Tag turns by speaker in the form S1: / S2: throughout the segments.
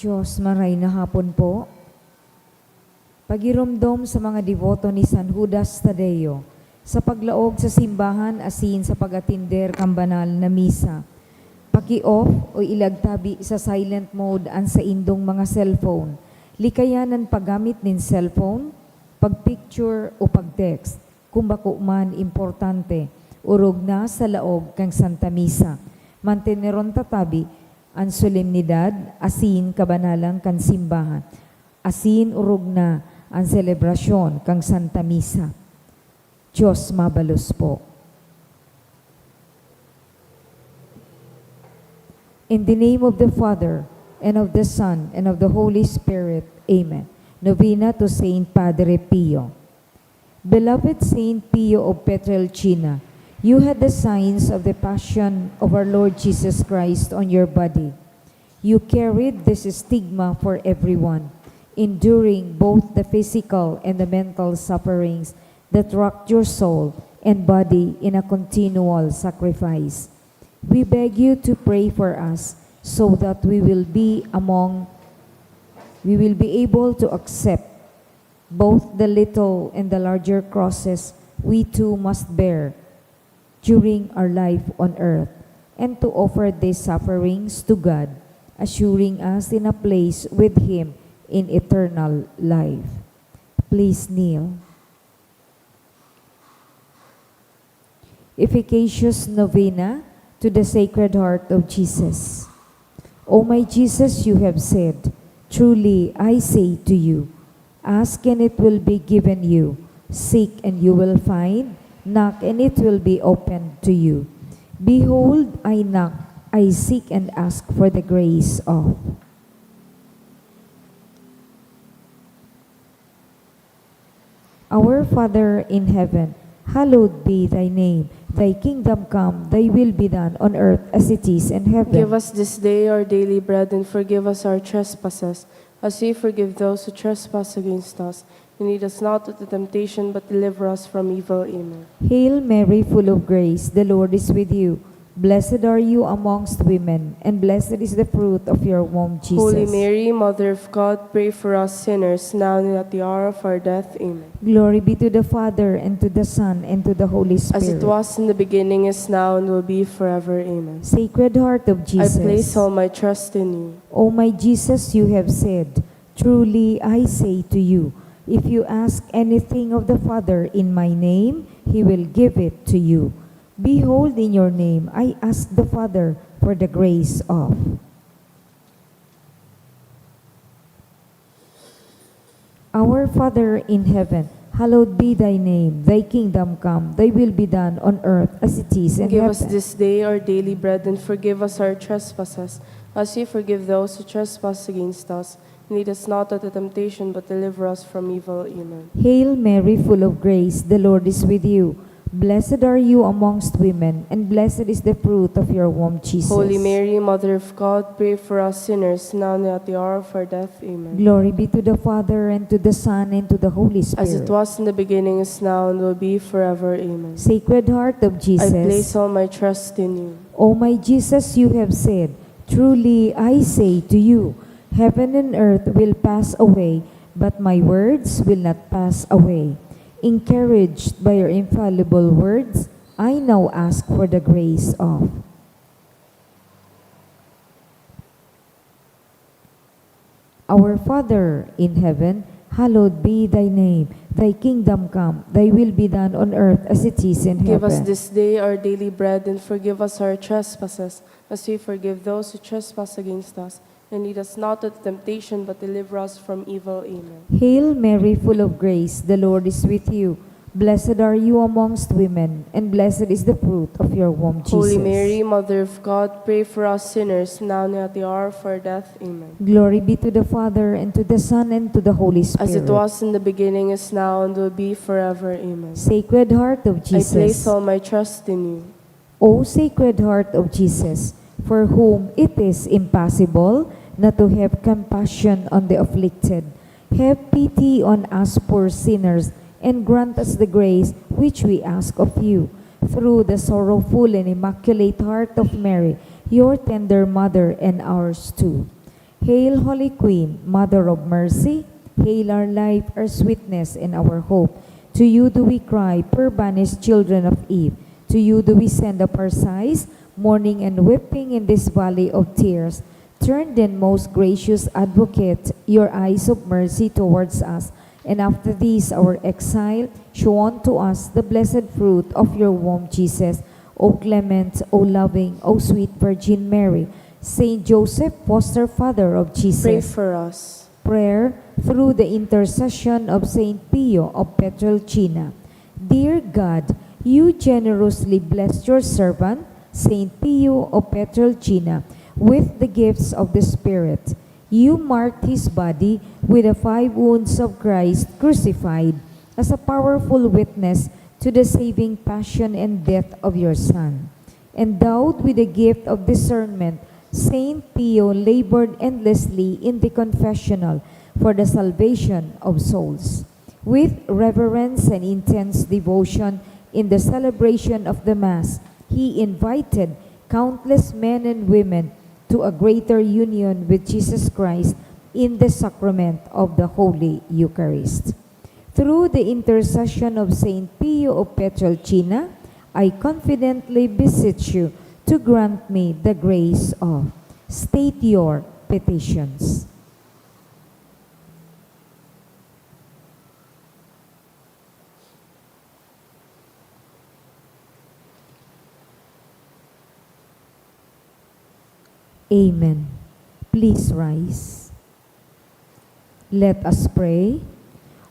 S1: Diyos, maray na hapon po. Pagiromdom sa mga deboto ni San Judas Tadeo, sa paglaog sa simbahan asin sa pag-atinder kang banal na misa. Paki-off o ilagtabi sa silent mode ang sa indong mga cellphone. Likayanan paggamit nin cellphone, pag-picture o pag-text. Kung bako man importante, urog na sa laog kang Santa Misa. Manteneron tatabi ang solemnidad asin kabanalang kan simbahan. Asin urog na ang selebrasyon kang Santa Misa. Diyos mabalos po. In the name of the Father, and of the Son, and of the Holy Spirit. Amen. Novena to Saint Padre Pio. Beloved Saint Pio of Pietrelcina, you had the signs of the passion of our Lord Jesus Christ on your body. You carried this stigma for everyone, enduring both the physical and the mental sufferings that rocked your soul and body in a continual sacrifice. We beg you to pray for us so that we will be able to accept both the little and the larger crosses we too must bear during our life on earth, and to offer these sufferings to God, assuring us in a place with Him in eternal life. Please kneel. Efficacious Novena to the Sacred Heart of Jesus. O my Jesus, you have said, truly I say to you, ask and it will be given you, seek and you will find, knock and it will be opened to you. Behold, I knock, I seek and ask for the grace of. Our Father in heaven, hallowed be thy name. Thy kingdom come, thy will be done on earth as it is in heaven.
S2: Give us this day our daily bread, and forgive us our trespasses, as we forgive those who trespass against us. And lead us not into temptation, but deliver us from evil. Amen.
S1: Hail Mary, full of grace, the Lord is with you. Blessed are you amongst women, and blessed is the fruit of your womb, Jesus.
S2: Holy Mary, Mother of God, pray for us sinners, now and at the hour of our death. Amen.
S1: Glory be to the Father, and to the Son, and to the Holy Spirit.
S2: As it was in the beginning, is now, and will be forever. Amen.
S1: Sacred Heart of Jesus,
S2: I place all my trust in you.
S1: O my Jesus, you have said, truly I say to you, if you ask anything of the Father in my name, He will give it to you. Behold, in your name I ask the Father for the grace of. Our Father in heaven, hallowed be thy name. Thy kingdom come, thy will be done on earth as it is in
S2: Give
S1: heaven.
S2: us this day our daily bread, and forgive us our trespasses, as we forgive those who trespass against us. Lead us not into temptation, but deliver us from evil. Amen.
S1: Hail Mary, full of grace, the Lord is with you. Blessed are you amongst women, and blessed is the fruit of your womb, Jesus.
S2: Holy Mary, Mother of God, pray for us sinners, now and at the hour of our death. Amen.
S1: Glory be to the Father, and to the Son, and to the Holy Spirit.
S2: As it was in the beginning, is now, and will be forever. Amen.
S1: Sacred Heart of Jesus,
S2: I place all my trust in you.
S1: O my Jesus, you have said, truly I say to you, heaven and earth will pass away, but my words will not pass away. Encouraged by your infallible words, I now ask for the grace of. Our Father in heaven, hallowed be thy name. Thy kingdom come, thy will be done on earth as it is in heaven.
S2: Give us this day our daily bread, and forgive us our trespasses, as we forgive those who trespass against us. And lead us not into temptation, but deliver us from evil. Amen.
S1: Hail Mary, full of grace, the Lord is with you. Blessed are you amongst women, and blessed is the fruit of your womb, Jesus.
S2: Holy Mary, Mother of God, pray for us sinners, now and at the hour of our death. Amen.
S1: Glory be to the Father, and to the Son, and to the Holy Spirit.
S2: As it was in the beginning, is now, and will be forever. Amen.
S1: Sacred Heart of Jesus,
S2: I place all my trust in you.
S1: O Sacred Heart of Jesus, for whom it is impossible not to have compassion on the afflicted, have pity on us poor sinners, and grant us the grace which we ask of you. Through the sorrowful and immaculate heart of Mary, your tender mother and ours too. Hail, Holy Queen, Mother of Mercy. Hail our life, our sweetness, and our hope. To you do we cry, poor banished children of Eve. To you do we send up our sighs, mourning and weeping in this valley of tears. Turn then, most gracious Advocate, your eyes of mercy towards us, and after this our exile, show unto us the blessed fruit of your womb, Jesus. O clement, O loving, O sweet Virgin Mary, Saint Joseph, foster father of Jesus.
S2: Pray for us.
S1: Prayer through the intercession of Saint Pio of Petrelcina. Dear God, you generously blessed your servant, Saint Pio of Petrelcina, with the gifts of the Spirit. You marked his body with the 5 wounds of Christ crucified as a powerful witness to the saving passion and death of your Son. Endowed with the gift of discernment, Saint Pio labored endlessly in the confessional for the salvation of souls. With reverence and intense devotion in the celebration of the Mass, he invited countless men and women to a greater union with Jesus Christ in the sacrament of the Holy Eucharist. Through the intercession of Saint Pio of Petrelcina, I confidently beseech you to grant me the grace of. State your petitions. Amen. Please rise. Let us pray.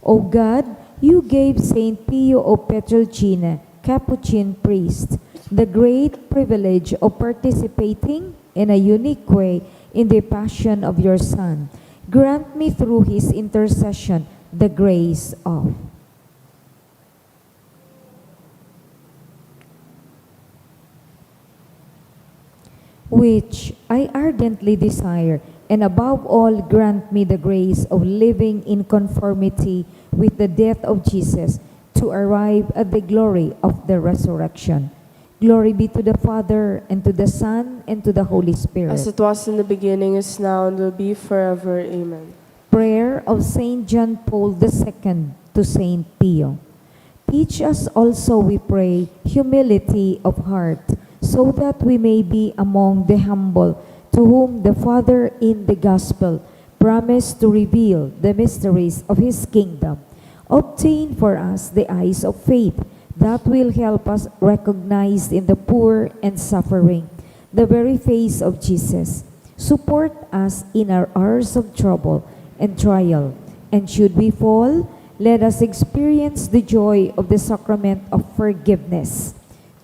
S1: O God, you gave Saint Pio of Petrelcina, Capuchin priest, the great privilege of participating in a unique way in the passion of your Son. Grant me through his intercession the grace of. Which I ardently desire, and above all grant me the grace of living in conformity with the death of Jesus, to arrive at the glory of the resurrection. Glory be to the Father, and to the Son, and to the Holy Spirit.
S2: As it was in the beginning, is now, and will be forever. Amen.
S1: Prayer of Saint John Paul II to Saint Pio. Teach us also, we pray, humility of heart, so that we may be among the humble, to whom the Father in the Gospel promised to reveal the mysteries of his kingdom. Obtain for us the eyes of faith, that will help us recognize in the poor and suffering the very face of Jesus. Support us in our hours of trouble and trial, and should we fall, let us experience the joy of the sacrament of forgiveness.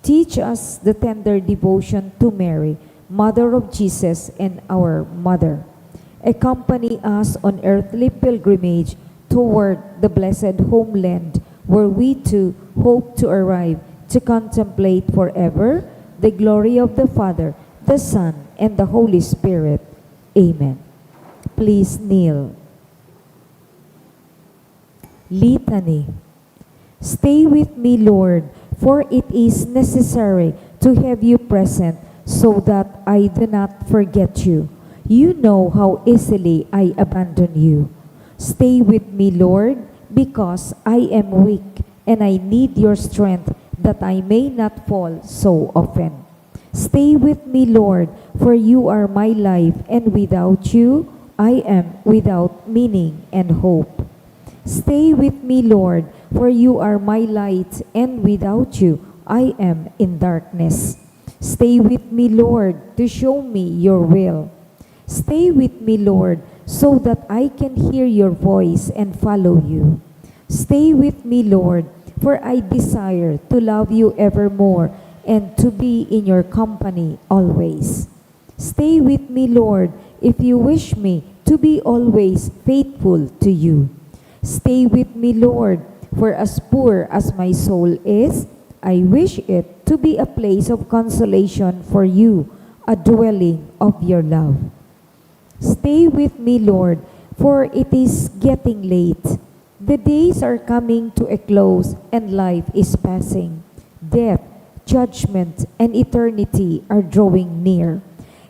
S1: Teach us the tender devotion to Mary, Mother of Jesus and our Mother. Accompany us on earthly pilgrimage toward the blessed homeland, where we too hope to arrive to contemplate forever the glory of the Father, the Son, and the Holy Spirit. Amen. Please kneel. Litany. Stay with me, Lord, for it is necessary to have you present, so that I do not forget you. You know how easily I abandon you. Stay with me, Lord, because I am weak, and I need your strength, that I may not fall so often. Stay with me, Lord, for you are my life, and without you, I am without meaning and hope. Stay with me, Lord, for you are my light, and without you, I am in darkness. Stay with me, Lord, to show me your will. Stay with me, Lord, so that I can hear your voice and follow you. Stay with me, Lord, for I desire to love you evermore and to be in your company always. Stay with me, Lord, if you wish me to be always faithful to you. Stay with me, Lord, for as poor as my soul is, I wish it to be a place of consolation for you, a dwelling of your love. Stay with me, Lord, for it is getting late. The days are coming to a close, and life is passing. Death, judgment, and eternity are drawing near.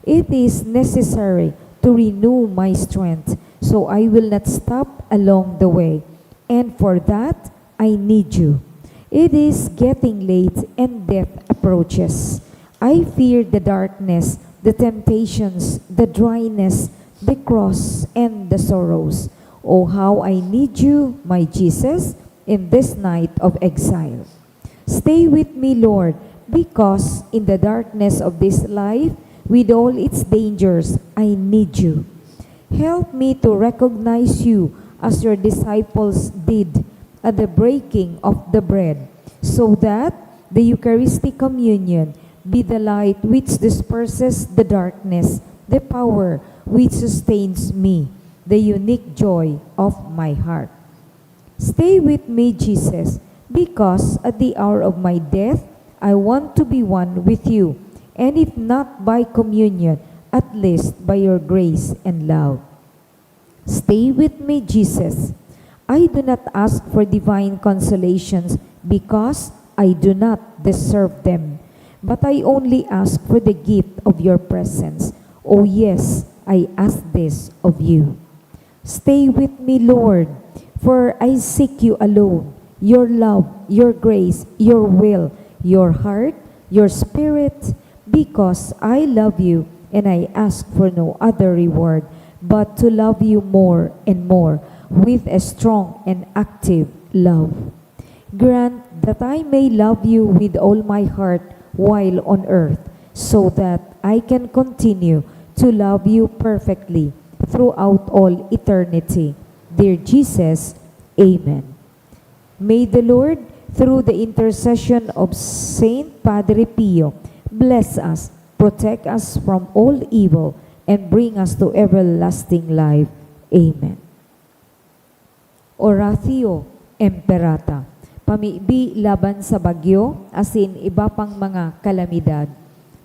S1: It is necessary to renew my strength, so I will not stop along the way. And for that, I need you. It is getting late and death approaches. I fear the darkness, the temptations, the dryness, the cross, and the sorrows. Oh, how I need you, my Jesus, in this night of exile. Stay with me, Lord, because in the darkness of this life, with all its dangers, I need you. Help me to recognize you as your disciples did at the breaking of the bread, so that the Eucharistic communion be the light which disperses the darkness, the power which sustains me, the unique joy of my heart. Stay with me, Jesus, because at the hour of my death, I want to be one with you, and if not by communion, at least by your grace and love. Stay with me, Jesus. I do not ask for divine consolations because I do not deserve them, but I only ask for the gift of your presence. Oh yes, I ask this of you. Stay with me, Lord, for I seek you alone, your love, your grace, your will, your heart, your spirit, because I love you and I ask for no other reward but to love you more and more with a strong and active love. Grant that I may love you with all my heart while on earth, so that I can continue to love you perfectly throughout all eternity. Dear Jesus, Amen. May the Lord, through the intercession of Saint Padre Pio, bless us, protect us from all evil, and bring us to everlasting life. Amen. Oratio Imperata. Pamibi laban sa bagyo, asin iba pang mga kalamidad.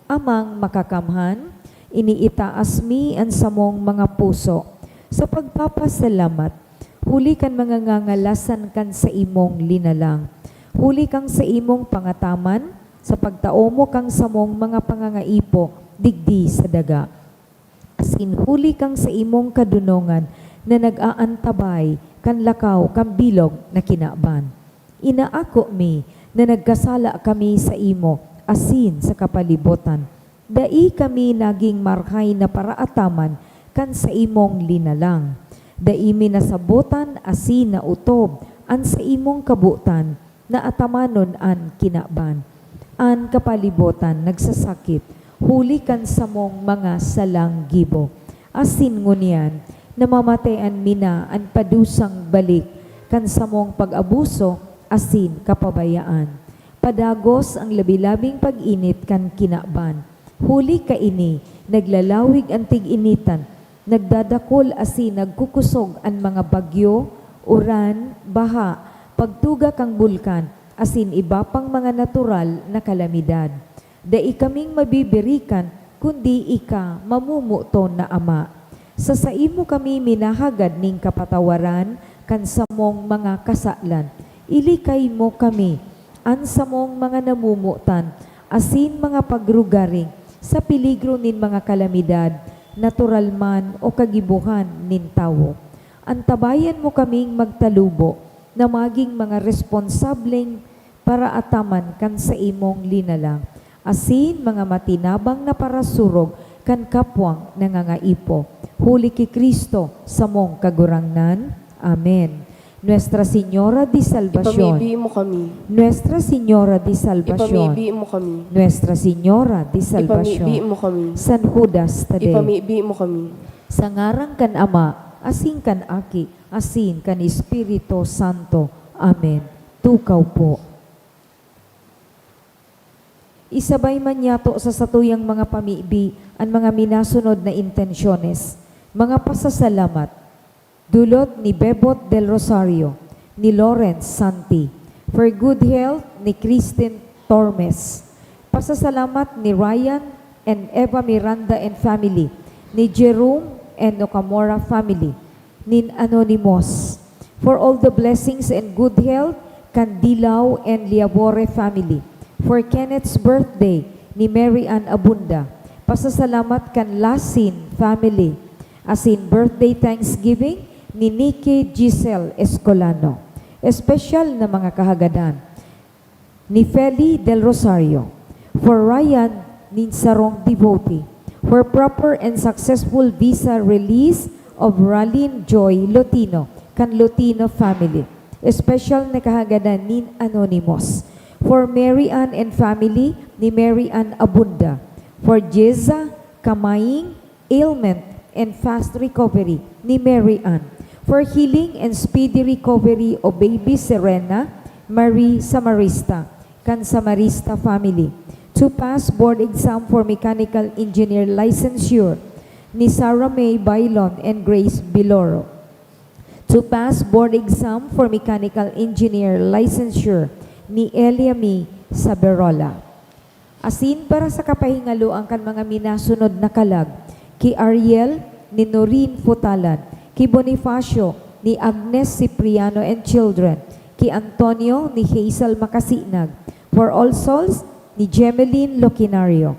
S1: Amang makakamhan, iniitaas mi ang samong mga puso. Sa pagpapasalamat, huli kan mga ngangalasan kan sa imong linalang. Huli kang sa imong pangataman, sa pagtao mo kang samong mga pangangaipo, digdi sa daga. Asin huli kang sa imong kadunongan, na nag-aantabay, kan lakaw, kan bilog na kinaban. Inaako mi, na nagkasala kami sa imo, asin sa kapalibutan. Dai kami naging marhay na paraataman, kan sa imong linalang. Dai mi nasabutan, asin na utob, an sa imong kabutan, na atamanon an kinaban. An kapalibutan nagsasakit, huli kan sa mong mga salang gibo. Asin ngunyan, namamatayan mina an padusang balik, kan sa mong pag-abuso, asin kapabayaan. Padagos ang labi-labing pag-init kan kinaban. Huli ka ini, naglalawig ang tig-initan, nagdadakol asin nagkukusog ang mga bagyo, uran, baha, pagtuga kang bulkan, asin iba pang mga natural na kalamidad. Dai kaming mabibirikan, kundi ika mamumuto na Ama. Sa saimo kami minahagad ning kapatawaran, kan samong mga kasalan. Ilikay mo kami, an samong mga namumutan, asin mga pagrugaring, sa piligro nin mga kalamidad, natural man o kagibuhan nin tawo. Antabayan mo kaming magtalubo, na maging mga responsableng para ataman kan sa imong linalang. Asin mga matinabang na parasurog kan kapwang nangangaipo. Huli ki Kristo sa mong kagurangnan. Amen. Nuestra Señora de Salvación.
S2: Ipamibi mo kami.
S1: Nuestra Señora de Salvación.
S2: Ipamibi mo kami.
S1: Nuestra Señora de
S2: Ipamibi
S1: Salvación.
S2: mo kami.
S1: San Judas Tadeo.
S2: Ipamibi mo kami.
S1: Sa ngarang kan Ama, asin kan Aki, asin kan Espiritu Santo. Amen. Tukaw po. Isabay man yato sa satuyang mga pamibi ang mga minasunod na intensyones, mga pasasalamat, dulot ni Bebot del Rosario, ni Lawrence Santi, for good health ni Christine Tormes, pasasalamat ni Ryan and Eva Miranda and family, ni Jerome and Okamora family, ni Anonymous, for all the blessings and good health, Candilaw and Liabore family, for Kenneth's birthday ni Mary Ann Abunda, pasasalamat kan Lasin family, as in birthday Thanksgiving ni Nikki Giselle Escolano. Espesyal na mga kahagadan ni Feli Del Rosario, for Ryan Ninsarong devotee, for proper and successful visa release of Ralin Joy Lotino, kan Lotino family. Special na kahagadan ni Anonymous, for Mary Ann and family ni Mary Ann Abunda, for Jeza Kamaying ailment and fast recovery ni Mary Ann, for healing and speedy recovery of baby Serena Marie Samarista, kan Samarista family, to pass board exam for mechanical engineer licensure ni Sarah May Bailon and Grace Biloro, to pass board exam for mechanical engineer licensure ni Eliami Saberola. Asin para sa kapahingalo ang kan mga minasunod na kalag, ki Ariel ni Noreen Futalan, ki Bonifacio ni Agnes Cipriano and children, ki Antonio ni Hazel Makasinag, for All Souls ni Jemeline Loquinario.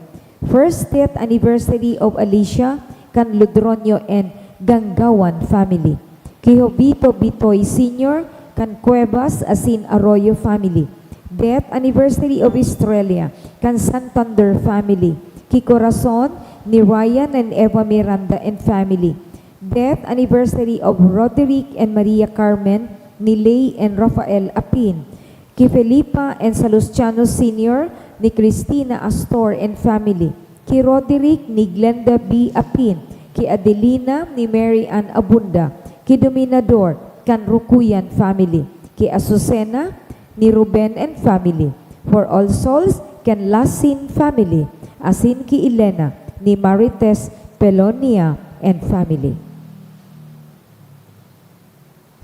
S1: First death anniversary of Alicia kan Ludronio and Ganggawan family. Ki Jovito Bitoy Sr. kan Cuevas asin Arroyo family. Death anniversary of Australia kan Santander family. Ki Corazon ni Ryan and Eva Miranda and family. Death anniversary of Roderick and Maria Carmen ni Lay and Rafael Apin. Ki Felipa and Salustiano Sr. ni Cristina Astor and family. Ki Roderick ni Glenda B. Apin. Ki Adelina ni Mary Ann Abunda. Ki Dominador kan Rukuyan family. Ki Azucena ni Ruben and family. For All Souls kan Lasin family. Asin ki Elena ni Marites Pelonia and family.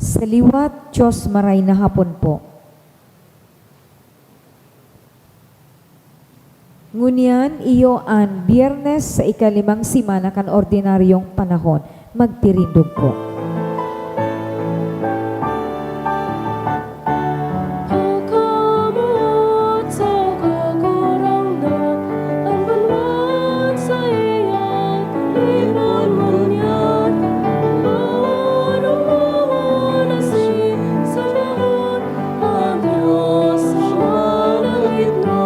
S1: Sa liwat, Diyos maray na hapon po. Ngunyan iyo an Biyernes sa ikalimang simana kan ordinaryong panahon, magtirindog po.
S2: Kakamot sa kakurangan, ang banwag sa iyat, libon ngunyan, maunong asin sa lahat, ang Diyos sa malagit mo.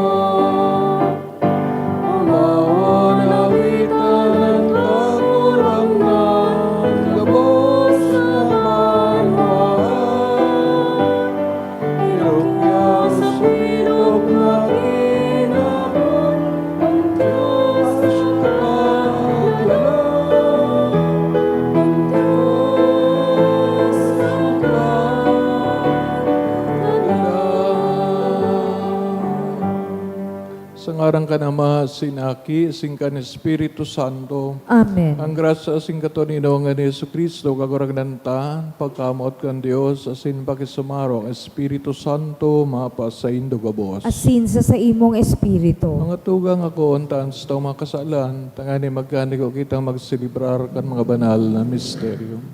S3: Sangarang ka nama sinaki, singkan Espiritu Santo.
S1: Amen.
S3: Ang grasya sing katonino nga ni Yesu Kristo kagurang nanta, pagkamot kan Dios asin pakisumaro ang Espiritu Santo mapa sa indo gabos.
S1: Asin sa imong espiritu.
S3: Mga tugang ako untaan sa mga kasalan, tangani magkani ko kitang magsilibrar kan mga banal na misteryo.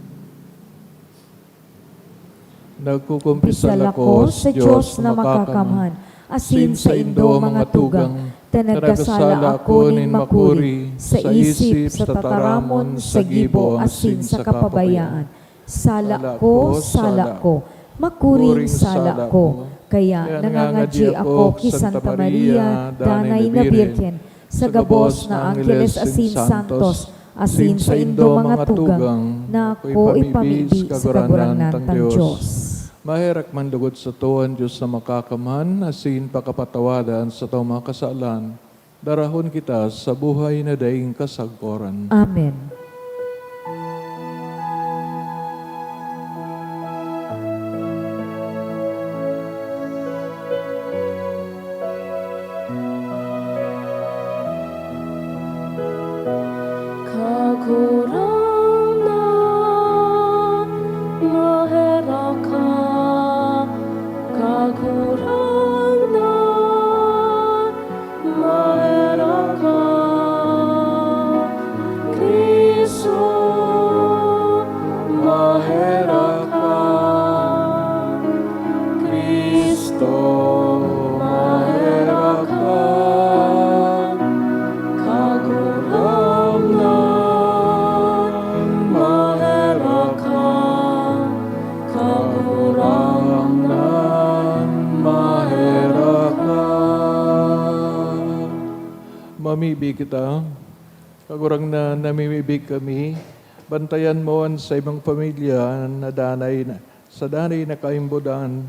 S3: Nagkukumpisal ako
S1: sa Diyos na makakamhan, asin sa indo mga tugang, tanagkasala ako nin makuri, sa isip, sa tataramon, sa gibo, asin sa kapabayaan. Sala ko, makuring sala ko, kaya nangangadji ako ki Santa Maria, danay na Birhen, sa gabos na Angeles asin Santos, asin sa indo mga tugang, na ako ipamigdi sa kaguranan ng Diyos.
S3: Mahirak mandugot sa tuwan Diyos na makakamhan, asin pakapatawadan sa tao mga kasalan, darahon kita sa buhay na daing kasagporan.
S1: Amen.
S2: Kakurang na mahera ka, kakurang na mahera ka,
S3: Mamibi kita, kagurang na namimibig kami, bantayan mo ang sa ibang pamilya na sa danay na kaimbudan,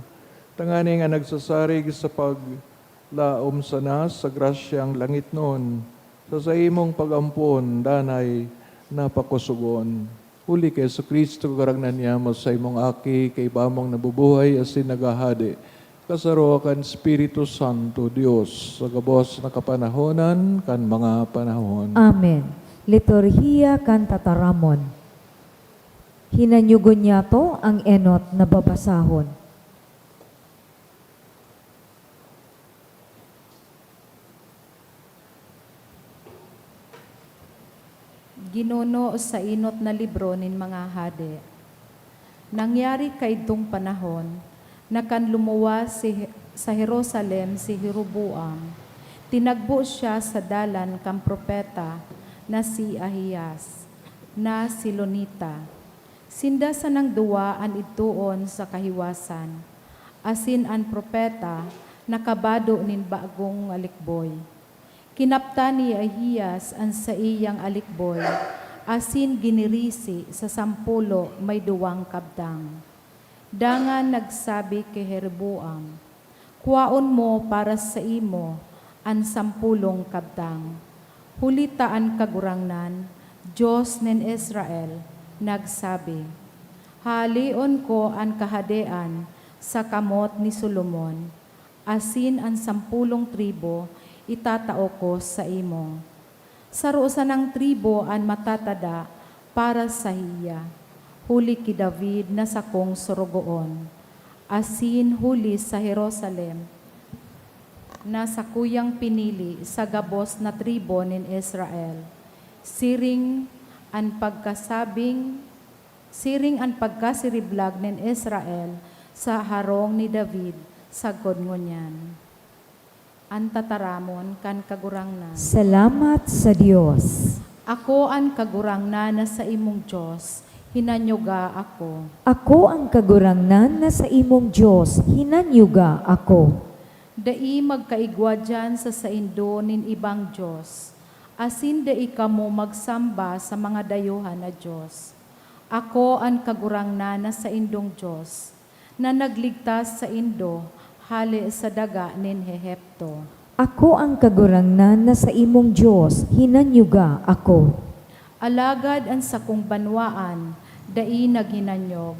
S3: tangani nga nagsasarig sa paglaom sana sa grasyang langit noon, sa imong pagampon, danay napakusugon. Huli kay Yesu Kristo, karagnan niya mo sa imong aki, kay bamong nabubuhay asin nagahadi, kasaruakan Espiritu Santo, Dios, sa gabos na kapanahonan, kan mga panahon.
S1: Amen. Liturhiya kan tataramon. Hinanyugon niya to ang enot na babasahon.
S4: Ginuno sa inot na libro nin mga hade. Nangyari kay itong panahon, nakan lumuwa sa Jerusalem si Jeroboam. Tinagbo siya sa dalan kang propeta na si Ahiyas, na Silonita. Sinda sa nang duwaan ituon sa kahiwasan, asin an propeta nakabado nin bagong alikboy. Kinapta ni Ahiyas ang sa iyang alikboy, asin ginirisi sa 10 may 2 kabdang. Dangan nagsabi kay Jeroboam, kuwaon mo para sa imo ang 10 kabdang. Hulitaan kagurangnan, Diyos nen Israel, nagsabi, halion ko ang kahadean sa kamot ni Solomon, asin ang 10 tribo itatao ko sa imo. Sarusan ng tribo ang matatada para sa hiya. Huli ki David na sakong surugoon. Asin huli sa Jerusalem na sakuyang pinili sa gabos na tribo nin Israel. Siring ang pagkasiriblag nin Israel sa harong ni David sa ngunyan. Ang tataramon kan kagurangnan.
S1: Salamat sa Diyos.
S4: Ako ang kagurangnan na sa imong Diyos, hinanyuga ako.
S1: Ako ang kagurangnan na sa imong Diyos, hinanyuga ako.
S4: Dai magkaigwa dyan sa saindo nin ibang Diyos, asin dai kamo magsamba sa mga dayuhan na Diyos. Ako ang kagurangnan na sa indong Diyos, na nagligtas sa indo, hali sa daga nin Hehepto.
S1: Ako ang kagurangnan na sa imong Diyos, hinanyuga ako.
S4: Alagad ang sakong banwaan, dai naghinanyog.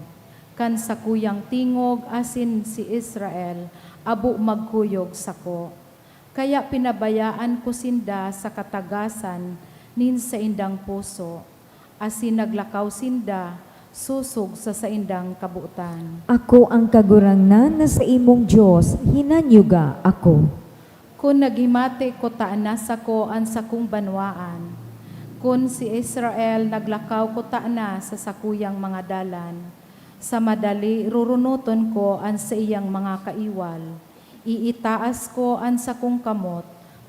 S4: Kan sakuyang tingog asin si Israel, abo magkuyog sako. Kaya pinabayaan ko sinda sa katagasan nin sa indang puso. Asin naglakaw sinda, susog sa saindang kabuutan.
S1: Ako ang kagurangnan na sa imong Diyos, hinanyuga ako.
S4: Kung naghimate ko taana ko ang sakong banwaan, kung si Israel naglakaw ko taana sa sakuyang mga dalan, sa madali rurunuton ko ang sa iyang mga kaiwal, iitaas ko ang sakong kamot,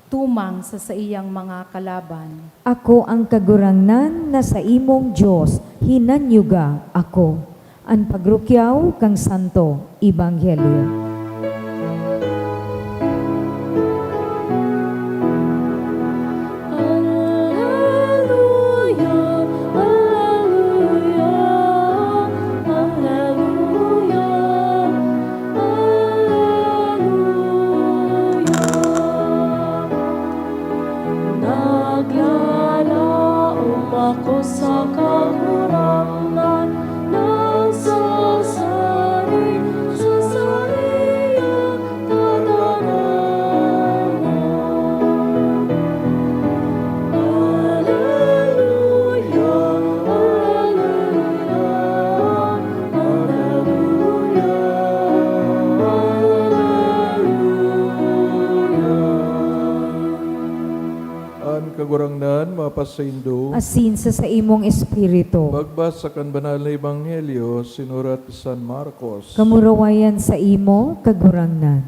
S4: tumang sa iyang mga kalaban.
S1: Ako ang kagurangnan na sa imong Diyos, hinanyuga ako. Ang pagrukyaw kang Santo Ebanghelyo.
S2: Ako sa kagurangan ng sasari ang tadarama. Alleluia, alleluia, alleluia, alleluia.
S3: Ang kagurangnan, mapasaindo,
S1: Asin sa imong espiritu.
S3: bagbas sa kanbanal na Ebanghelyo, sinurat ni San Marcos.
S1: Kamurawayan sa imo, kagurangnan.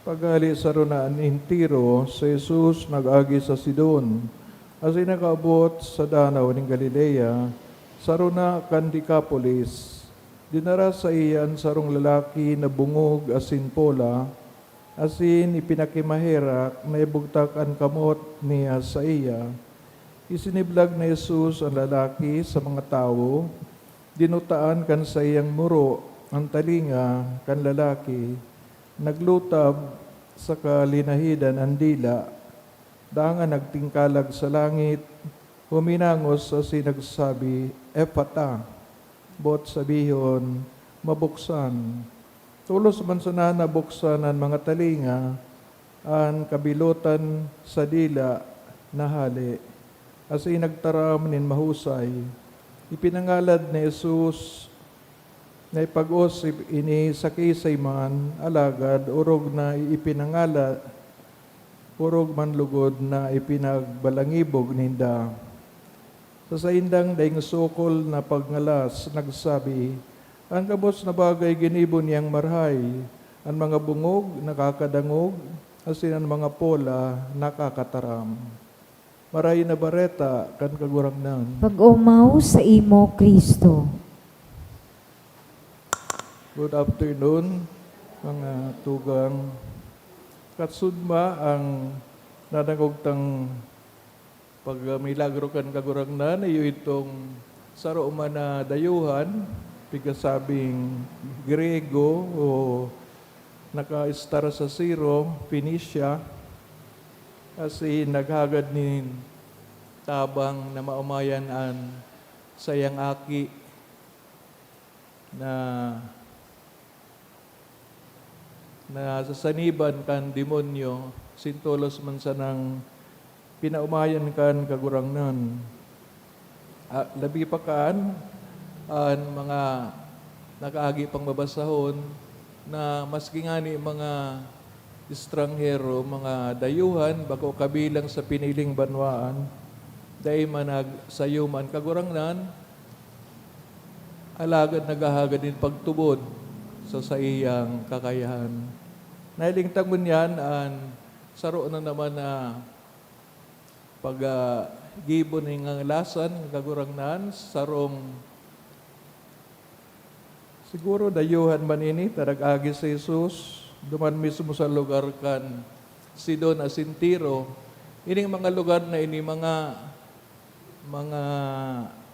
S3: Pagali sa runaan in Tiro, si Jesus nag-agi sa Sidon. As nakaabot sa danaw ng Galilea, sa runa kan Decapolis, dinara sa iyan sarong lalaki na bungog asin pola, Asin ipinakimahirak na ibugtak ang kamot niya sa iya. Isiniblag na Jesus ang lalaki sa mga tao, dinutaan kan sa iyang muro ang talinga kan lalaki, naglutab sa kalinahidan ang dila, dangan nagtingkalag sa langit, huminangos sa sinagsabi, Ephata, bot sabihon, mabuksan. Tulos man sa nabuksan ang mga talinga, ang kabilutan sa dila na hali, as nagtaram nin mahusay. Ipinangalad ni Jesus na ipag-usip ini sa kisay man alagad, urog na ipinangalad, urog man lugod na ipinagbalangibog ninda. Sa saindang daing sukol na pagngalas, nagsabi, ang kabos na bagay ginibon niyang marhay, ang mga bungog nakakadangog, asin ang mga pola nakakataram. Maray na bareta kan kagurangnan.
S1: Pag-umaw sa imo, Kristo.
S3: Good afternoon, mga tugang. Katsudma ang nanangogtang pagmilagro kan kagurangnan, iyo itong saro man na dayuhan, pigasabing Grego o naka-star sa zero, Phoenicia, kasi naghagad ni tabang na maumayan an sayang aki na sasaniban kan demonyo, sintolos man sa nang pinaumayan kan kagurangnan. Labi pa kaan, ang mga nakaagi pang mabasahon na maski nga ni mga estranghero, mga dayuhan, bako kabilang sa piniling banwaan, dahil manag sayuman kagurangnan, alagad naghahagad din pagtubod sa iyang kakayahan. Nailingtang mo niyan, ang saro na naman na pag-gibon ng lasan, kagurangnan, sarong siguro dayuhan man ini, tarag-agi sa Jesus, duman mismo sa lugar kan Sidon asin Tiro. Ining mga lugar na ini mga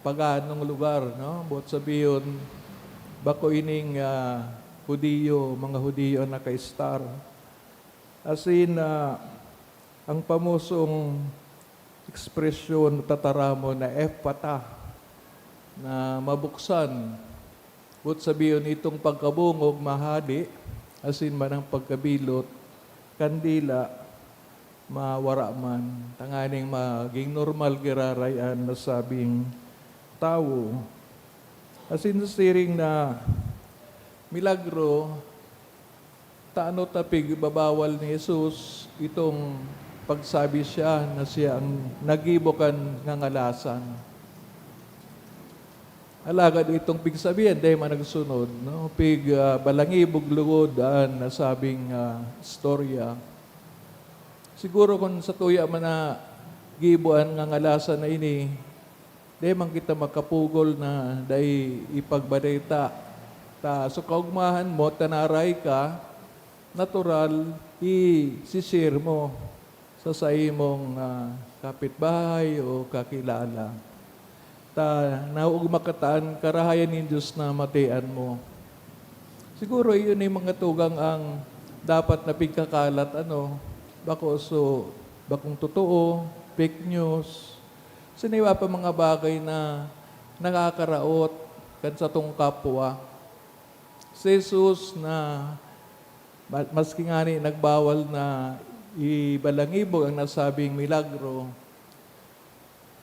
S3: paganong lugar, no? Bot sabiyon, bako ining Hudiyo, mga Hudiyo na ka-star. Asin ang pamusong ekspresyon tataramo na Ephata, na mabuksan. Bot sabiyon itong pagkabungog mahali, asin man ang pagkabilot, kandila, mawara man, tanganing maging normal girarayan na sabing tao. Asin siring na milagro, taano tapig babawal ni Jesus itong pagsabi siya na siya ang nagibokan ngangalasan. Alagad itong pigsabihan, dahil man nagsunod, no? Balangibog lugod, nasabing istorya. Siguro kung sa tuya man na gibuan nga ngalasan na ini, dahil man kita makapugol na dahil ipagbalita. So kaugmahan mo, tanaray ka, natural, isisir mo sa imong kapitbahay o kakilala. Naug makataan, karahayan ni Diyos na matian mo. Siguro yun yung mga tugang ang dapat na pigkakalat, bakong totoo, fake news. Siniwa pa mga bagay na nakakaraot kan sa tong kapwa. Si Jesus na maski nga ni nagbawal na ibalangibog ang nasabing milagro,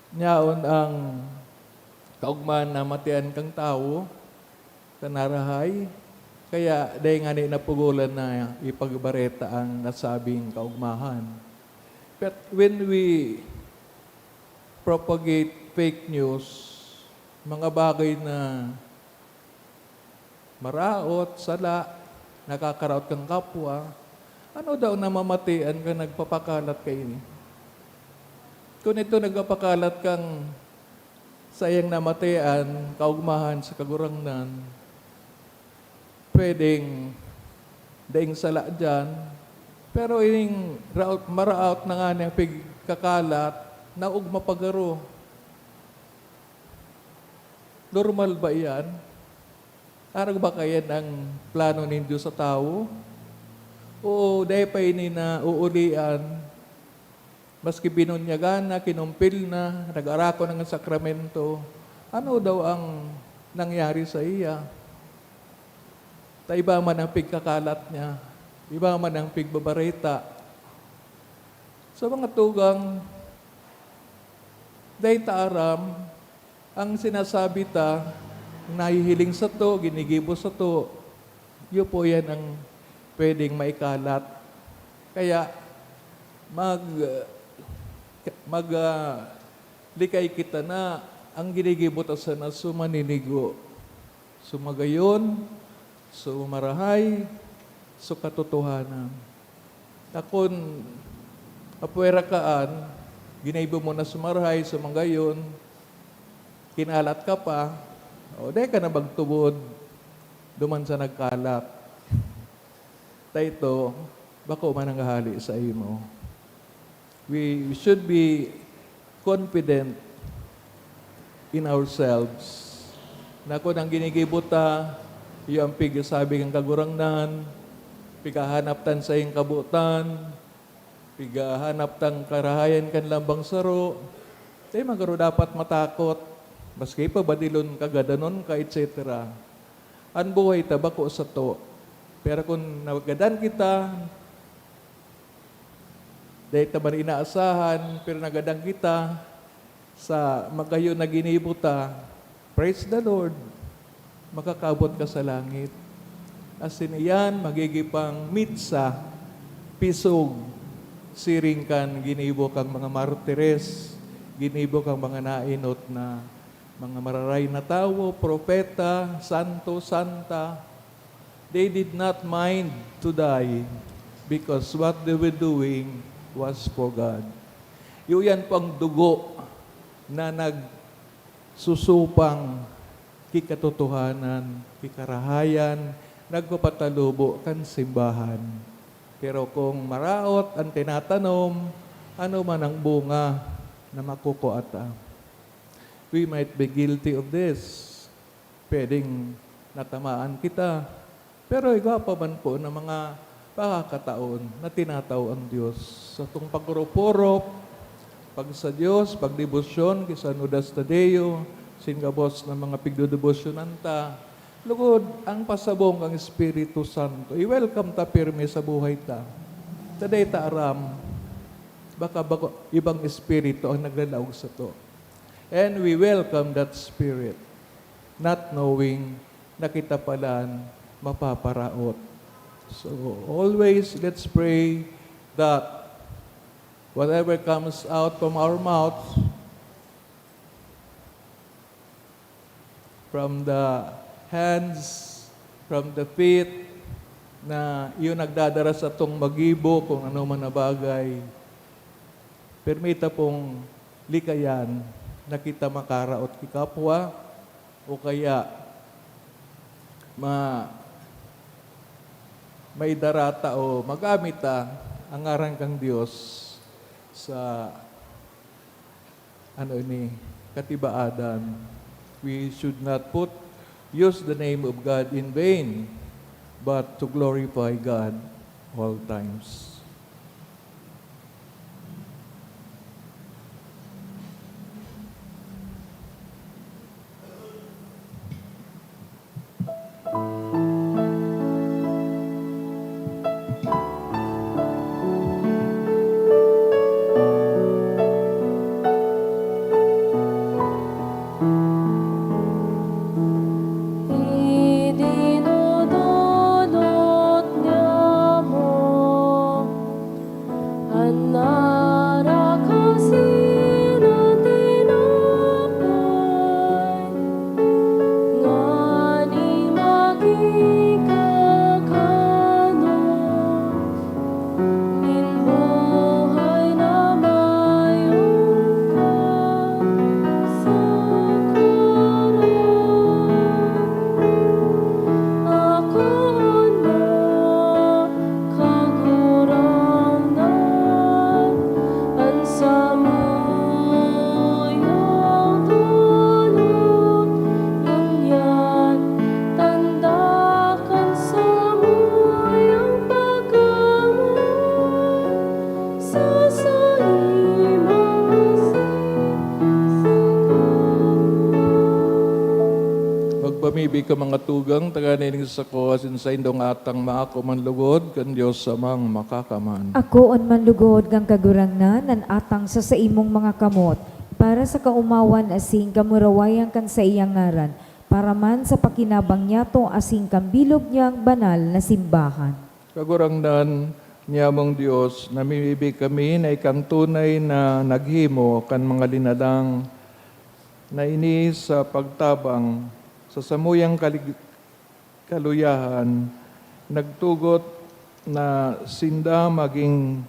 S3: niyaon ang kaugman na matian kang tao, kanarahay, kaya dahil nga napugulan na ipagbareta ang nasabing kaugmahan. But when we propagate fake news, mga bagay na maraot, sala, nakakaraot kang kapwa, ano daw na mamatian ka nagpapakalat kayo? Kung ito nagpapakalat kang sayang namatayan, kaugmahan sa kagurangnan, pwedeng daing sala dyan, Pero ining maraot na nga niyang pigkakalat, naug mapagaro. Normal ba yan? Arag ba kaya ang plano ng Diyos sa tao? O dahil pa ini na uulian, maski binunyagan na, kinumpil na, nag-arako ng sakramento, ano daw ang nangyari sa iya? Ta iba man ang pigkakalat niya, iba man ang pigbabarita. Sa mga tugang, dahil taaram, ang sinasabi ta, nahihiling sa to, ginigibo sa to, yun po yan ang pwedeng maikalat. Kaya, likay kita na ang ginigibo ta sa na sumaninigo, sumagayon, sumarahay, katotohanan. Takon, apwera kaan, ginaibo mo na sumarahay, sumagayon, kinalat ka pa, o dahil ka na magtubod, duman sa nagkalat. Ito, bako man ang hali sa imo. We should be confident in ourselves. Na kung ang ginigibuta, yung pigasabi ng kagurangnan, pigahanap tan sa iyong kabutan, pigahanap tan karahayan kan lambang saro, tayo magaro dapat matakot, maski pa badilon kagadanon ka, etc. Ang buhay tabako sa to. Pero kung nagadan kita, dahil taman inaasahan, pero nagadang kita sa magayon na ginibuta, praise the Lord, makakabot ka sa langit. Asin iyan, magigipang mitsa, pisog, siring kan, ginibo kang mga martires, ginibo kang mga nainot na mga mararay na tao, propeta, santo, santa. They did not mind to die because what they were doing was for God. Yan pang dugo na nagsusupang kikatotohanan, kikarahayan, nagpapatalubo kan simbahan. Pero kung maraot ang tinatanom, ano man ang bunga na makukuata. We might be guilty of this. Pwedeng natamaan kita. Pero iba pa man po ng mga pagkakataon na tinataw ang Diyos. Sa itong pagkurupurop, pag sa Diyos, pagdebosyon, kisa Nudas Tadeo, singabos ng mga pigdodebosyonan ta, lugod ang pasabong ang Espiritu Santo. I-welcome ta pirmi sa buhay ta. Taday ta aram, baka ibang Espiritu ang naglalaog sa to. And we welcome that Spirit, not knowing na kita palan mapaparaot. So always let's pray that whatever comes out from our mouth, from the hands, from the feet, na yun nagdadara sa tong magibo kung ano man na bagay, permita pong likayan na kita makaraot kikapwa o kaya may darata o magamit ang ngaran kang Diyos sa katibaadan. We should not use the name of God in vain, but to glorify God all times.
S2: Idinudulot niya mo ang narakasin at tinapay, ngani magikakanos, nin buhay na mayong ka sa karan. Ako na kagurang
S3: abi ka mga tugang, taganining sa ko, asin sa indong atang maako man lugod, kan Diyos samang makakaman.
S1: Ako on manlugod kang kagurangnan, nan atang sa imong mga kamot, para sa kaumawan asing kamurawayan kan sa iyang ngaran, para man sa pakinabang niya to asing kambilog niyang banal na simbahan.
S3: Kagurangnan niya mong Diyos, namimibig kami na ikang tunay na naghimo kan mga linadang na ini sa pagtabang sa samuyang kaluyahan, nagtugot na sinda maging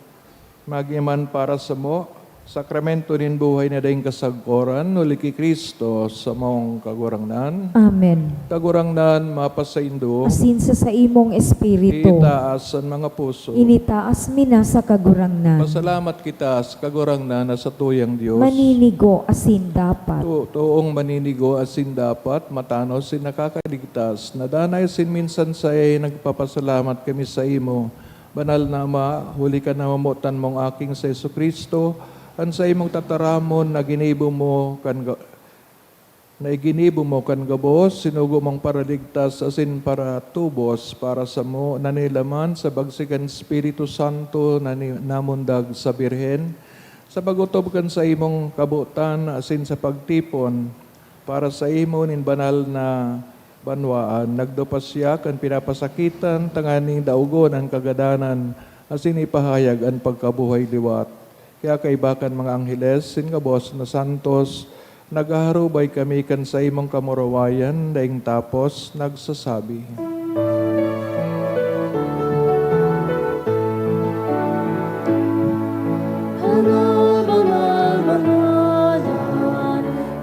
S3: magiman para sa mo, sakramento nin buhay na daing kasagkoran, nuliki Kristo sa mong kagurangnan.
S1: Amen.
S3: Kagurangnan, mapasaindo,
S1: Asin sa imong espiritu,
S3: itaas ang mga puso.
S1: initaas mina sa kagurangnan.
S3: Pasalamat kita sa kagurangnan na sa tuyang Diyos.
S1: Maninigo asin dapat.
S3: Tuong maninigo asin dapat, matano sin nakakaligtas, nadanay sin minsan sa nagpapasalamat kami sa imo. Banal na Ama, huli ka na mamutan mong aking sa Yesu Kristo, an sa imong tataramon na ginibo mo kan gabos, sinugo mong paraligtas asin para tubos para sa mo nanilaman sa bagsikan Espiritu Santo na namundag sa Birhen, sa pagutob kan sa imong kabutan asin sa pagtipon para sa imo nin banal na banwaan, nagdupasya kan pinapasakitan tanganing daugon ang kagadanan asin ipahayag ang pagkabuhay liwat. Kaya kaibakan mga angheles, singabos na santos, nagaharubay kami kan sa imong kamurawayan, daing tapos nagsasabi.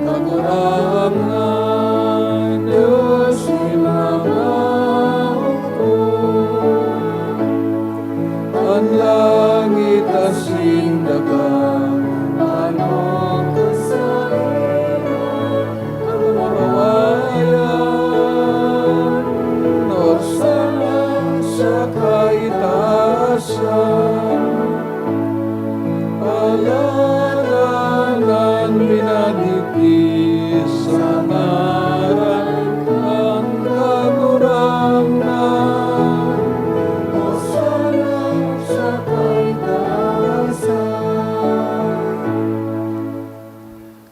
S3: Kagurangan, Diyos imamang ko, ang langit asin daga, anong kasahiran, ang marawayan, norsalang sa kaitaasan, palalanan minadipis sa ngaran ang kagurangnan, norsalang sa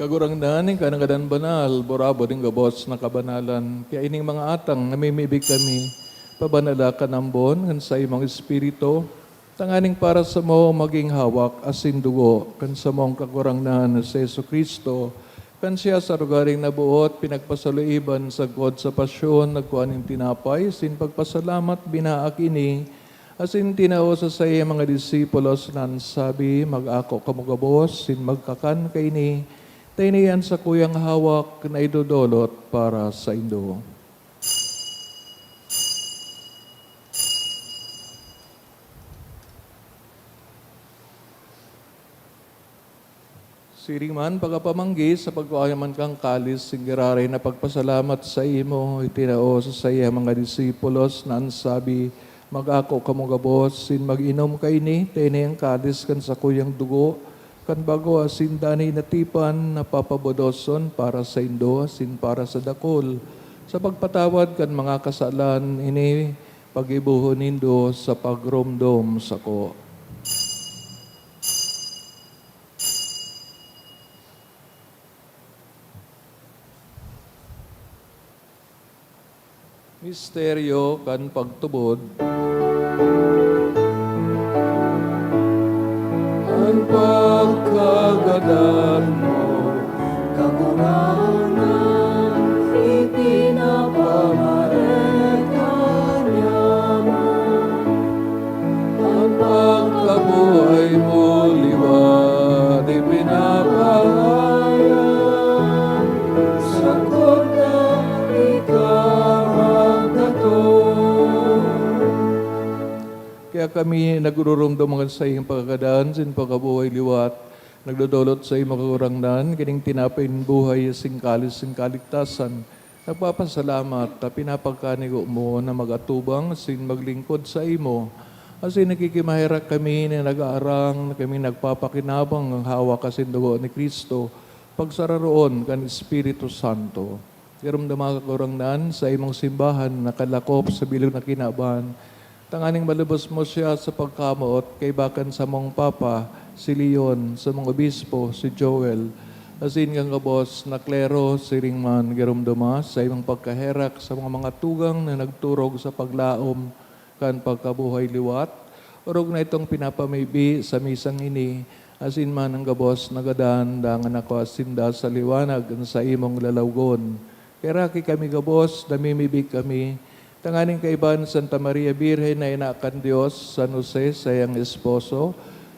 S3: kagurangnan ng kanagadan banal, borabo din gabos na kabanalan. Kaya ining mga atang namimibig kami, pabanala ka ng bon, kan sa imong espiritu, tanganing para sa mo maging hawak asin dugo, kan sa mong kagurangnan sa Yesu Kristo, kan siya sa lugaring nabuot, pinagpasaluiban sa God sa pasyon, nagkuhaning tinapay, sin pagpasalamat, binaak ini, asin tinao sa saya mga disipulos nan sabi, mag-ako kamugabos, sin magkakan kay ni, tayniyan sa kuyang hawak na idudolot para sa indo. Siringman, pagkapamanggi sa pagkuayaman kang kalis, singiraray na pagpasalamat sa imo, itinao sa saya mga disipulos na ansabi, mag-ako kamugabos, sin mag-inom kay ni, taynayang kalis kan sa kuyang dugo, kan bago asin danay natipan na papabodoson para sa indo, asin para sa dakol. Sa pagpatawad kan mga kasalan, ini pag-ibuhon nindo sa pagromdom sa ko. Misteryo kan pagtubod. Ang pagkagadan mo, kagurangan, ipinapamarekan yaman. Ang pagkabuhay mo, liwat, ipinapahayan. Sakot na ikaw ang katulad. Kaya kami nagururumdum sa iyong pagkakadaan, sin pagkabuhay liwat, nagdodolot sa iyong makagurangnan, kining tinapin buhay, singkalis, singkaligtasan. Nagpapasalamat, pinapagkanigo mo na magatubang, sin maglingkod sa imo. Kasi nakikimahirak kami na nag-aarang, kami nagpapakinabang ang hawak kasin dugo ni Kristo, pagsararoon kan Espiritu Santo. Garamdama kakurangnan sa imong simbahan, nakalakop sa bilog na kinaban. Tanganing malubos mo siya sa pagkamot, kay bakan sa mong Papa, si Leon, sa mong obispo, si Joel, asin kang kabos na klero, si Ringman, garamdama sa imong pagkaherak sa mga tugang na nagturog sa paglaom, kan pagkabuhay liwat. Urog na itong pinapamaybi sa misang ini, asin man ang gabos nagadan, dangan ako asinda sa liwanag sa imong lalawgon. Kaya kami gabos, namimibig kami, tanganing kaiban Santa Maria Birhen na inaakan Diyos, San Jose, sayang esposo,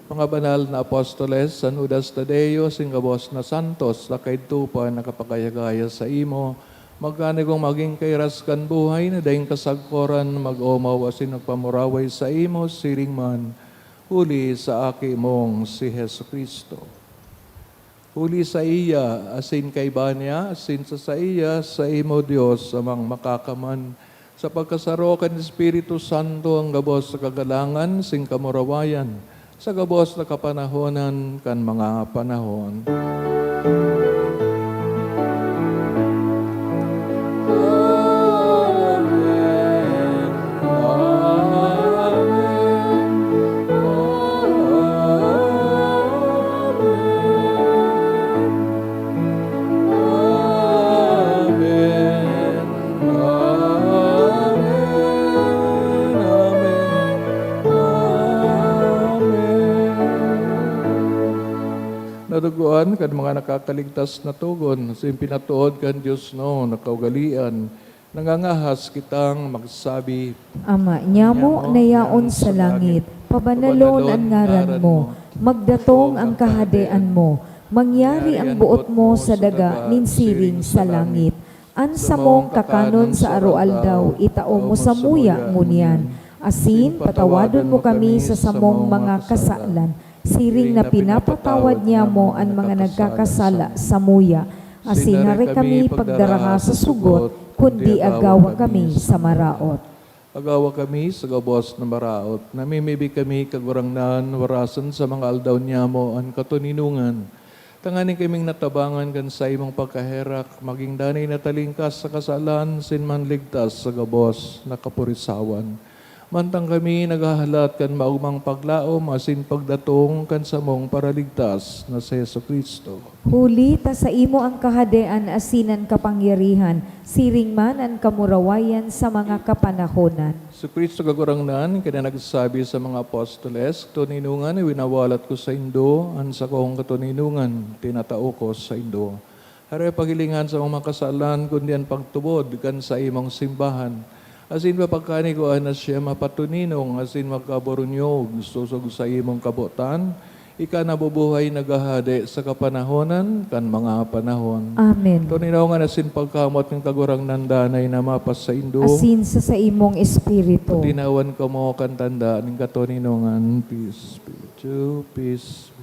S3: mga banal na apostoles, San Judas Tadeo, singgabos na santos, lakay tupa, nakapagayagaya sa imo, magkanigong maging kairaskan buhay, na daing kasagkoran, mag-omaw, asin nagpamuraway sa imo, siring man, huli sa aki mong si Heso Kristo. Huli sa iya, asin kay Banya, asin sa iya, sa imo Diyos, amang makakaman. Sa pagkasarokan ng Espiritu Santo, ang gabos sa kagalangan, sing kamurawayan, sa gabos na kapanahonan, kan mga panahon. Naduguan kan mga nakakaligtas na tugon, sa pinatuod kan Diyos no, nakaugalian, nangangahas kitang magsabi,
S1: Ama, nyamo na yaon sa langit, pabanalon ang ngaran mo, magdatong ang kahadean mo, mangyari ang buot mo sa daga ninsiring sa langit. Ansa mong kakanon sa arualdaw, itao mo sa muya ngunyan. Asin, patawadon mo kami sa samong mga kasalan, siring na pinapatawad niya mo ang mga nagkakasala sa muya. Asin hari kami pagdaraha sa sugot, kundi agawa kami sa maraot.
S3: agawa kami sa gabos na maraot, namimibig kami kagurangnan, warasan sa mga aldaw niya mo, ang katuninungan. Tanganin kaming natabangan kan sa imong pagkaherak, maging danay na talingkas sa kasalan, sinman ligtas sa gabos na kapurisawan. Mantang kami naghahalat kan maugmang paglaom, asin pagdatong kan sa mong paraligtas na si Yesu Kristo.
S1: Huli ta sa imo ang kahadean asinan kapangyarihan, siring man ang kamurawayan sa mga kapanahonan.
S3: Si Kristo kagurangnan, kaya nagsabi sa mga apostoles, tuninungan, winawalat ko sa Indo, an sa kong katuninungan, tinatao ko sa Indo. Hara pagilingan sa mga kasalan, kundi ang pagtubod kan sa imong simbahan. Asin mapagkani ko na siya mapatuninong, asin magkaborunyog, susog sa imong kabutan, ika nabubuhay nagahade sa kapanahonan, kan mga panahon.
S1: Amen.
S3: Tuninungan asin pagkamot ng kagurang nandanay na mapas sa Indo.
S1: Asin sa imong espiritu.
S3: Tinawan ko mo kan tanda ng katuninungan. Peace be with you, peace.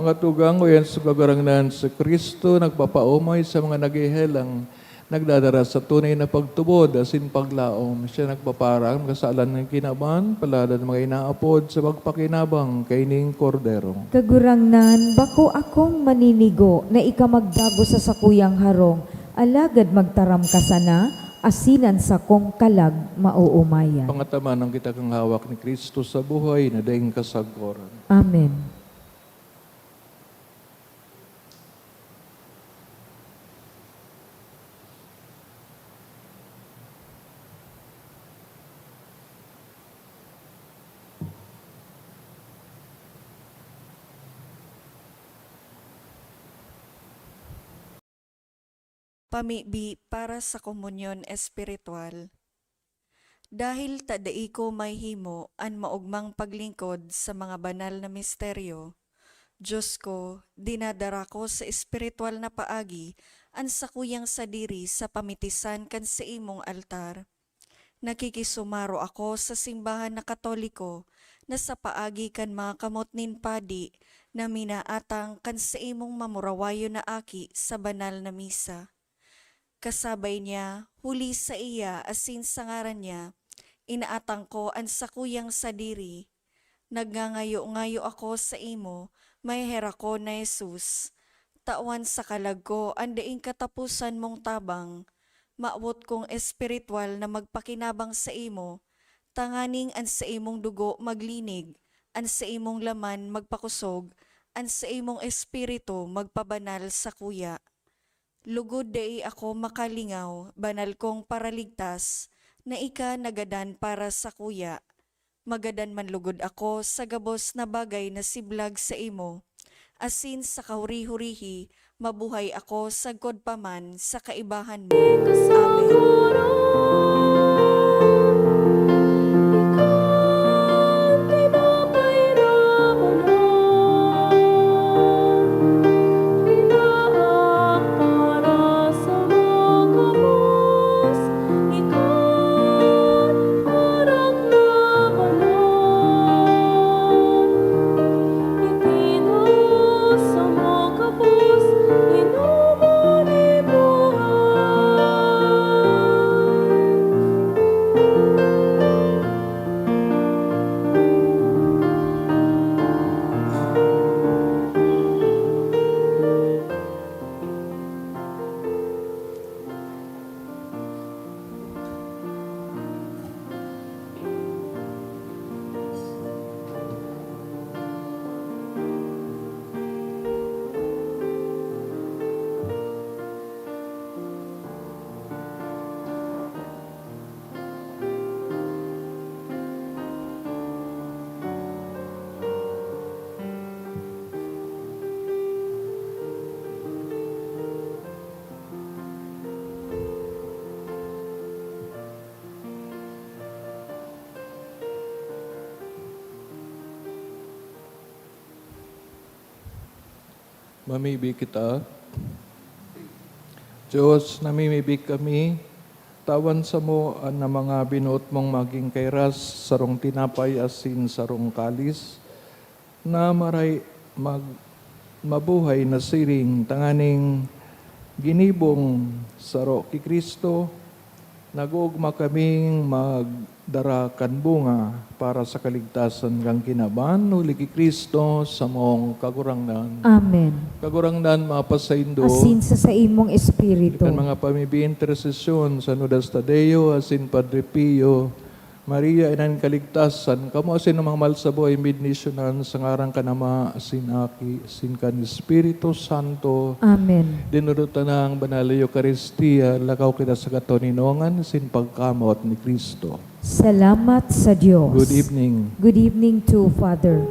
S3: Mga tugang o yan sa kagarangnan sa Kristo, nagpapaumay sa mga naghihelang, nagdadara sa tunay na pagtubod, asin paglaom. Siya nagpaparang kasalan ng kinaban, palada ng mga inaapod sa pagpakinabang kay ning kordero.
S1: Kagurangnan, bako akong maninigo na ikamagdago sa sakuyang harong, alagad magtaram ka sana, asinan sa kong kalag mauumayan.
S3: Pangataman ang kita kang hawak ni Kristo sa buhay na daing kasagkoran.
S1: Amen.
S5: Pamibi para sa komunyon espiritual. Dahil tadai ko may himo an maugmang paglingkod sa mga banal na misteryo, Diyos ko, dinadara ko sa espiritual na paagi an sakuyang sadiri sa pamitisan kan sa imong altar. Nakikisumaro ako sa simbahan na Katoliko na sa paagi kan mga kamot nin padi na minaatang kan sa imong mamurawayo na aki sa banal na misa. Kasabay niya, huli sa iya asin sa ngaran niya, inaatang ko ang sakuyang sadiri. Nagngangayo-ngayo ako sa imo, may hera ko na Jesus. Tawan sa kalag ko, ang daing katapusan mong tabang. Maawot kong espiritual na magpakinabang sa imo, tanganing ang sa imong dugo maglinig, ang sa imong laman magpakusog, ang sa imong espiritu magpabanal sa kuya. Lugod dai ako makalingaw, banal kong paraligtas, na ika nagadan para sa kuya. Magadan man lugod ako sa gabos na bagay na siblag sa imo. Asin sa kahuri-hurihi, mabuhay ako sa god paman sa kaibahan mo. Amen.
S3: Mamibig kita. Diyos, namimibig kami, tawan sa mo na mga binuot mong maging kairas, sarong tinapay asin sarong kalis, na maray mabuhay na siring, tanganing ginibong saro ki Kristo, nagugma kaming magdara kan bunga para sa kaligtasan kang kinaban, uli ki Kristo sa mong kagurangnan.
S1: Amen.
S3: Kagurangnan mapasaindo,
S1: Asin sa imong espiritu.
S3: ikan mga pamibi intercession sa Nudas Tadeo, asin Padre Pio, Maria inan kaligtasan, kamo asin mga mahal sa buhay midnisyonan, sa ngarang kanama, asin aki, asin kan Espiritu Santo,
S1: Amen.
S3: dinurutan ng Banal na Eucharistia, lakaw kita sa katoninongan, asin pagkamot ni Kristo.
S1: Salamat sa Diyos.
S3: Good evening.
S1: Good evening to Father.